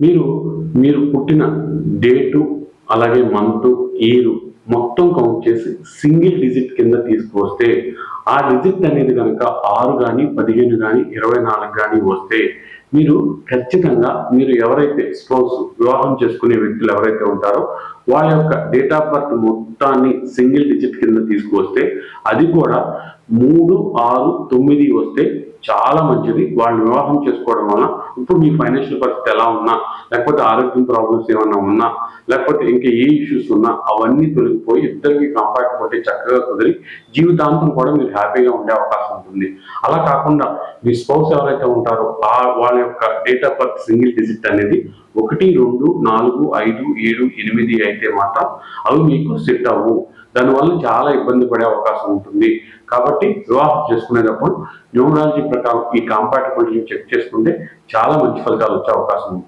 మీరు మీరు పుట్టిన డేటు, అలాగే మంత్, ఇయర్ మొత్తం కౌంట్ చేసి సింగిల్ డిజిట్ కింద తీసుకువస్తే, ఆ డిజిట్ అనేది కనుక 6 గాని, 15 గాని, 24 గాని వస్తే మీరు ఖచ్చితంగా మీరు ఎవరైతే వివాహం చేసుకునే వ్యక్తులు ఎవరైతే ఉంటారో వాళ్ళ యొక్క డేట్ ఆఫ్ బర్త్ మొత్తాన్ని సింగిల్ డిజిట్ కింద తీసుకువస్తే, అది కూడా 3, 6, 9 వస్తే చాలా మంచిది. వాళ్ళు వివాహం చేసుకోవడం వల్ల ఇప్పుడు మీ ఫైనాన్షియల్ పరిస్థితి ఎలా ఉన్నా, లేకపోతే ఆరోగ్యం ప్రాబ్లమ్స్ ఏమన్నా ఉన్నా, లేకపోతే ఇంకా ఏ ఇష్యూస్ ఉన్నా అవన్నీ తొలగిపోయి ఇద్దరికి కంపార్టబిలిటీ చక్కగా కుదిరి జీవితాంతం కూడా మీరు హ్యాపీగా ఉండే అవకాశం ఉంటుంది. అలా కాకుండా మీ స్పౌస్ ఎవరైతే ఉంటారో వాళ్ళ యొక్క date of birth single digit అనేది 1, 2, 4, 5, 7, 8 అయితే మాత్రం అవి మీకు సెట్ అవ్వు. దానివల్ల చాలా ఇబ్బంది పడే అవకాశం ఉంటుంది. కాబట్టి వివాహం చేసుకునేటప్పుడు న్యూమరాలజీ ప్రకారం ఈ కంపాటబిలిటీని చెక్ చేసుకుంటే చాలా మంచి ఫలితాలు వచ్చే అవకాశం ఉంటుంది.